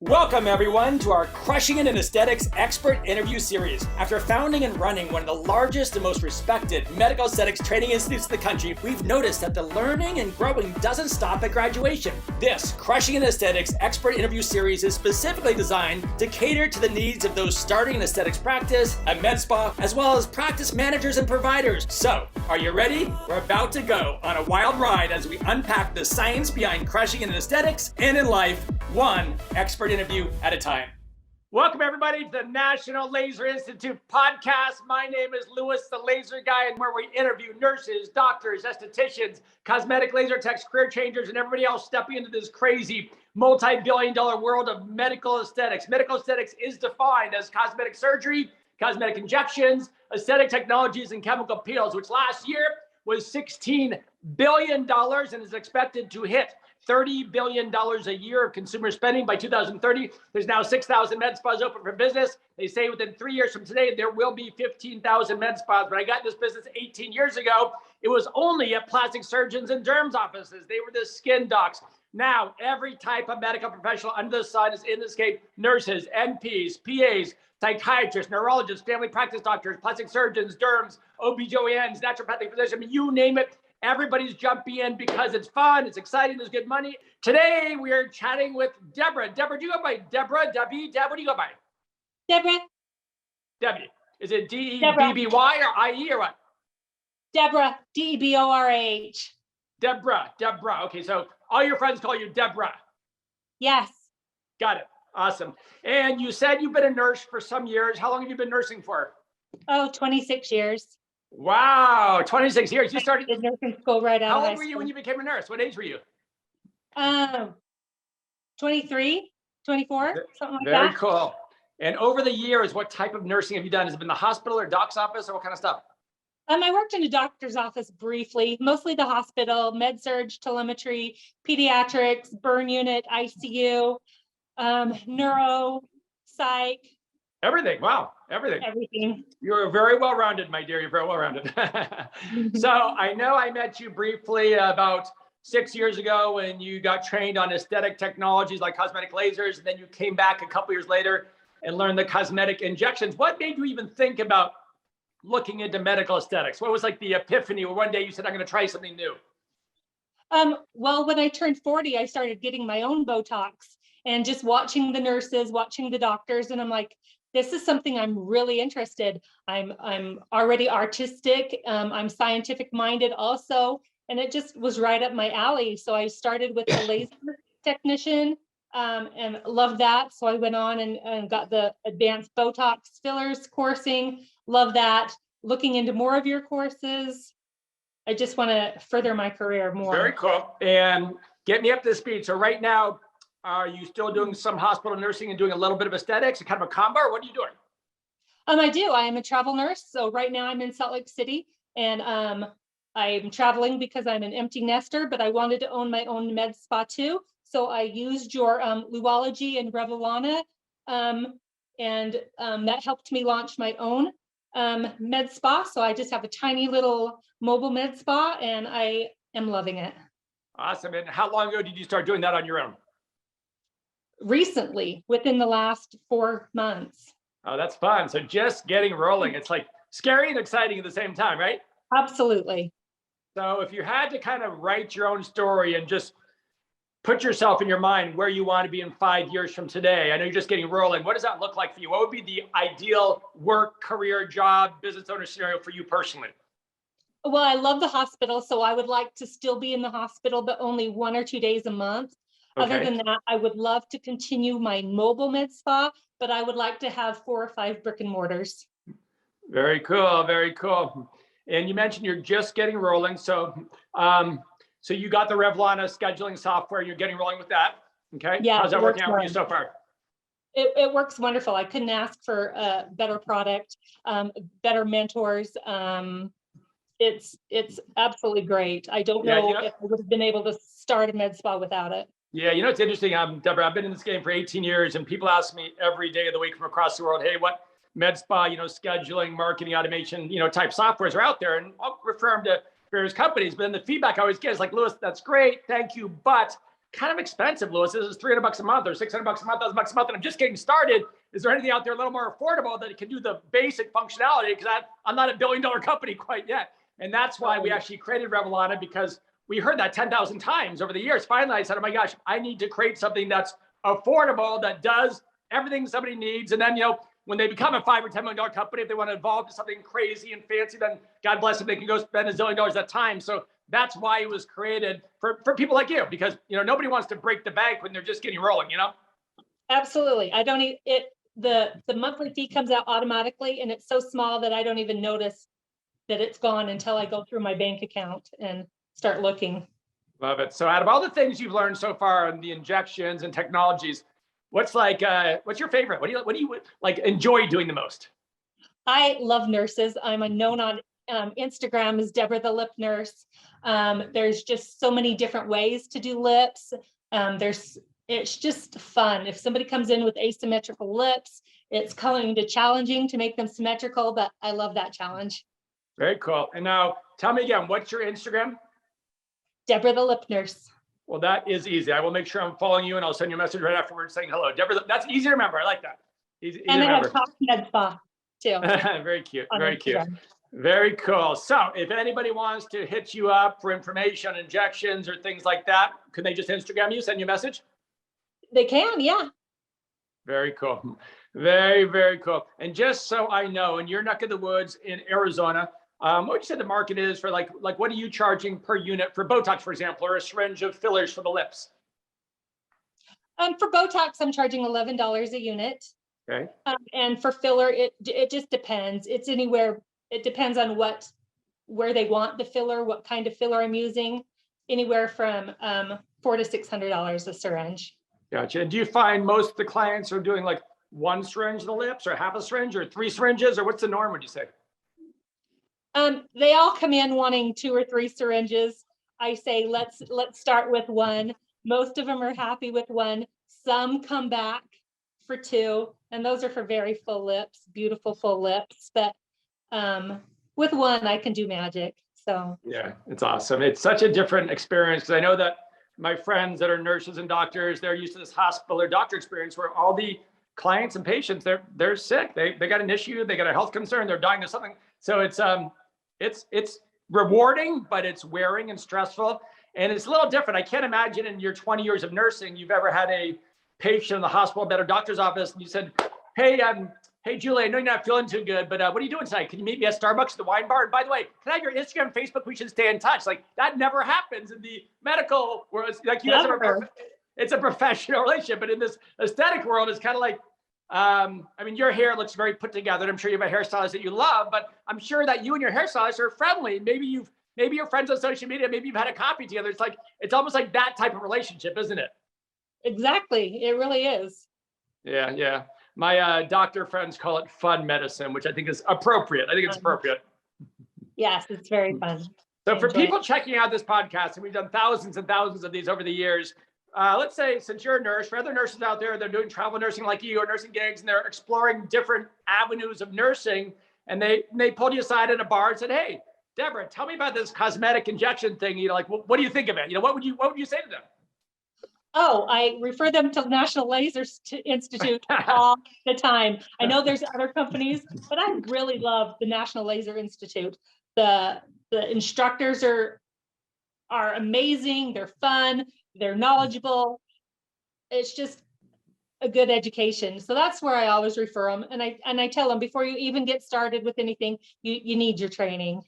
Welcome everyone to our Crushing It in Aesthetics expert interview series. After founding and running one of the largest and most respected medical aesthetics training institutes in the country, we've noticed that the learning and growing doesn't stop at graduation. This Crushing It in Aesthetics expert interview series is specifically designed to cater to the needs of those starting in aesthetics practice, a med spa, as well as practice managers and providers. So, are you ready? We're about to go on a wild ride as we unpack the science behind crushing it in aesthetics and in life, one expert interview at a time. Welcome everybody to the National Laser Institute podcast. My name is Louis, the Laser Guy, and where we interview nurses, doctors, estheticians, cosmetic laser techs, career changers, and everybody else stepping into this crazy multi-billion-dollar world of medical aesthetics. Medical aesthetics is defined as cosmetic surgery, cosmetic injections, aesthetic technologies, and chemical peels, which last year was $16 billion and is expected to hit $30 billion a year of consumer spending by 2030. There's now 6,000 med spas open for business. They say within 3 years from today, there will be 15,000 med spas. When I got in this business 18 years ago, it was only at plastic surgeons and derms offices. They were the skin docs. Now, every type of medical professional under the sun is in this game. Nurses, NPs, PAs, psychiatrists, neurologists, family practice doctors, plastic surgeons, derms, OBGYNs, naturopathic physicians, I mean, you name it. Everybody's jumping in because it's fun, it's exciting, there's good money. Today, we are chatting with Deborah. Deborah, do you go by Deborah, Debbie? Deb, what do you go by? Deborah. Debbie. Is it D-E-B-B-Y or I-E or what? Deborah, D-E-B-O-R-A-H. Deborah. Okay, so all your friends call you Deborah. Yes. Got it. Awesome. And you said you've been a nurse for some years. How long have you been nursing for? Oh, 26 years. Wow, 26 years. You started nursing school right out. How old were you when you became a nurse? What age were you? 23, 24, something like that. Very cool. And over the years, what type of nursing have you done? Has it been the hospital or doc's office or what kind of stuff? I worked in a doctor's office briefly, mostly the hospital, med-surg, telemetry, pediatrics, burn unit, ICU, neuro, psych. Everything. Wow. Everything. You're very well-rounded, my dear. You're very well-rounded. So I know I met you briefly about 6 years ago when you got trained on aesthetic technologies like cosmetic lasers, and then you came back a couple years later and learned the cosmetic injections. What made you even think about looking into medical aesthetics? What was like the epiphany where one day you said, I'm going to try something new? Well, when I turned 40, I started getting my own Botox and just watching the nurses, watching the doctors, and I'm like, this is something I'm really interested. I'm already artistic. I'm scientific minded also. And it just was right up my alley. So I started with a laser technician and loved that. So I went on and got the advanced Botox fillers coursing. Love that. Looking into more of your courses. I just want to further my career more. Very cool. And get me up to speed. So right now, are you still doing some hospital nursing and doing a little bit of aesthetics, kind of a combo, or what are you doing? I do. I am a travel nurse. So right now I'm in Salt Lake City, and I'm traveling because I'm an empty nester, but I wanted to own my own med spa too. So I used your Louology and Revelana, and that helped me launch my own med spa. So I just have a tiny little mobile med spa, and I am loving it. Awesome. And how long ago did you start doing that on your own? Recently, within the last 4 months. Oh, that's fun. So just getting rolling. It's like scary and exciting at the same time, right? Absolutely. So if you had to kind of write your own story and just put yourself in your mind where you want to be in 5 years from today, I know you're just getting rolling. What does that look like for you? What would be the ideal work, career, job, business owner scenario for you personally? Well, I love the hospital, so I would like to still be in the hospital, but only 1 or 2 days a month. Okay. Other than that, I would love to continue my mobile med spa, but I would like to have 4 or 5 brick and mortars. Very cool. Very cool. And you mentioned you're just getting rolling. So, so you got the Revelana scheduling software. You're getting rolling with that. Okay. Yeah. How's that working out for you so far? It works wonderful. I couldn't ask for a better product, better mentors. It's absolutely great. I don't know if I would have been able to start a med spa without it. Yeah, you know, it's interesting, Deborah, I've been in this game for 18 years and people ask me every day of the week from across the world, hey, what med spa, scheduling, marketing, automation, type softwares are out there? And I'll refer them to various companies, but then the feedback I always get is like, Louis, that's great, thank you, but kind of expensive, Louis. This is $300 a month or $600 a month, $1,000 a month, and I'm just getting started. Is there anything out there a little more affordable that can do the basic functionality? Because I'm not a billion-dollar company quite yet. And that's why we actually created Revelana, because we heard that 10,000 times over the years. Finally, I said, oh my gosh, I need to create something that's affordable, that does everything somebody needs. And then, when they become a $5 or $10 million company, if they want to evolve to something crazy and fancy, then God bless them, they can go spend $1 zillion at time. So that's why it was created for people like you, because nobody wants to break the bank when they're just getting rolling. Absolutely. I don't it. The monthly fee comes out automatically, and it's so small that I don't even notice that it's gone until I go through my bank account and start looking. Love it. So out of all the things you've learned so far on the injections and technologies, what's your favorite? What do you like enjoy doing the most? I love nurses. I'm known on Instagram as Deborah the Lip Nurse. There's just so many different ways to do lips. It's just fun. If somebody comes in with asymmetrical lips, it's kind of challenging to make them symmetrical, but I love that challenge. Very cool. And now tell me again, what's your Instagram? Deborah the Lip Nurse. Well, that is easy. I will make sure I'm following you, and I'll send you a message right afterwards saying hello. Deborah, that's easy to remember. I like that. Easy and to I remember. have Tox Medspa too. Very cute. Very cute. Very cool. So if anybody wants to hit you up for information, injections, or things like that, can they just Instagram you, send you a message? They can, yeah. Very cool. Very, very cool. And just so I know, in your neck of the woods in Arizona, what would you say the market is for like what are you charging per unit for Botox, for example, or a syringe of fillers for the lips? For Botox, I'm charging $11 a unit. Okay. And for filler, it just depends. It's anywhere. It depends on where they want the filler, what kind of filler I'm using. Anywhere from $400 to $600 a syringe. Gotcha. And do you find most of the clients are doing like one syringe of the lips, or half a syringe, or 3 syringes, or what's the norm, would you say? They all come in wanting 2 or 3 syringes. I say, let's start with 1. Most of them are happy with 1. Some come back for 2, and those are for very full lips, beautiful full lips. But with 1, I can do magic. So yeah, it's awesome. It's such a different experience, because I know that my friends that are nurses and doctors, they're used to this hospital or doctor experience where all the clients and patients, they're sick. They got an issue, they got a health concern, they're dying of something. So it's rewarding, but it's wearing and stressful. And it's a little different. I can't imagine in your 20 years of nursing, you've ever had a patient in the hospital bed or doctor's office, and you said, hey, Julie, I know you're not feeling too good, but what are you doing tonight? Can you meet me at Starbucks at the wine bar? And by the way, can I have your Instagram and Facebook? We should stay in touch. Like, that never happens in the medical world. It's like you guys it's a professional relationship, but in this aesthetic world, it's kind of like, your hair looks very put together. I'm sure you have a hairstylist that you love, but I'm sure that you and your hairstylist are friendly. Maybe you're friends on social media. Maybe you've had a coffee together. It's almost like that type of relationship, isn't it? Exactly. It really is. Yeah. Yeah. My doctor friends call it fun medicine, which I think is appropriate. I think it's appropriate. Yes, it's very fun. So for people checking out this podcast, and we've done thousands and thousands of these over the years, let's say, since you're a nurse, for other nurses out there, they're doing travel nursing like you, or nursing gigs, and they're exploring different avenues of nursing, and they pulled you aside at a bar and said, hey, Deborah, tell me about this cosmetic injection thing. What do you think of it? What would you say to them? Oh, I refer them to the National Laser Institute all the time. I know there's other companies, but I really love the National Laser Institute. The instructors are amazing. They're fun. They're knowledgeable. It's just a good education. So that's where I always refer them. And I tell them, before you even get started with anything, you need your training.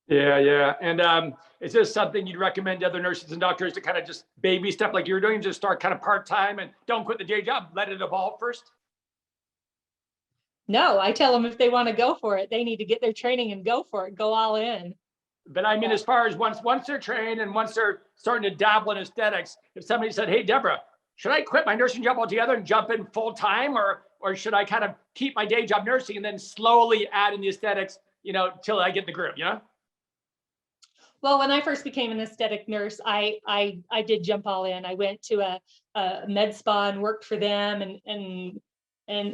Yeah. And is this something you'd recommend to other nurses and doctors to kind of just baby step like you're doing, just start kind of part-time and don't quit the day job, let it evolve first? No, I tell them if they want to go for it, they need to get their training and go for it, go all in. But I mean, as far as once they're trained and once they're starting to dabble in aesthetics, if somebody said, hey, Deborah, should I quit my nursing job altogether and jump in full time, or should I kind of keep my day job nursing and then slowly add in the aesthetics, till I get the groove, Well, when I first became an aesthetic nurse, I did jump all in. I went to a med spa and worked for them and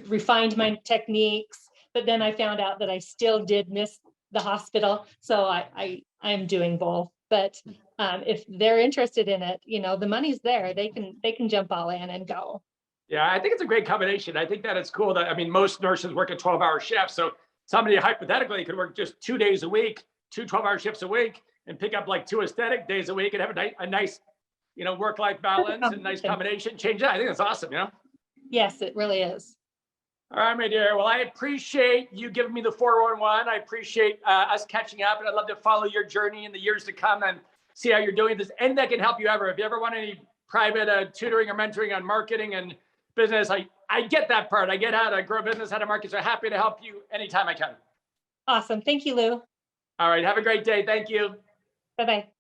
refined my techniques. But then I found out that I still did miss the hospital. So I'm doing both. But if they're interested in it, the money's there. They can jump all in and go. Yeah, I think it's a great combination. I think that it's cool that, I mean, most nurses work a 12-hour shift. So somebody hypothetically could work just 2 days a week, two 12-hour shifts a week, and pick up like 2 aesthetic days a week and have a nice, work-life balance and nice combination. Change that. I think that's awesome, Yes, it really is. All right, my dear. Well, I appreciate you giving me the 411. I appreciate us catching up, and I'd love to follow your journey in the years to come and see how you're doing. If there's anything that can help you ever, if you ever want any private tutoring or mentoring on marketing and business, I get that part. I get how to grow business, how to market. So happy to help you anytime I can. Awesome. Thank you, Lou. All right. Have a great day. Thank you. Bye-bye.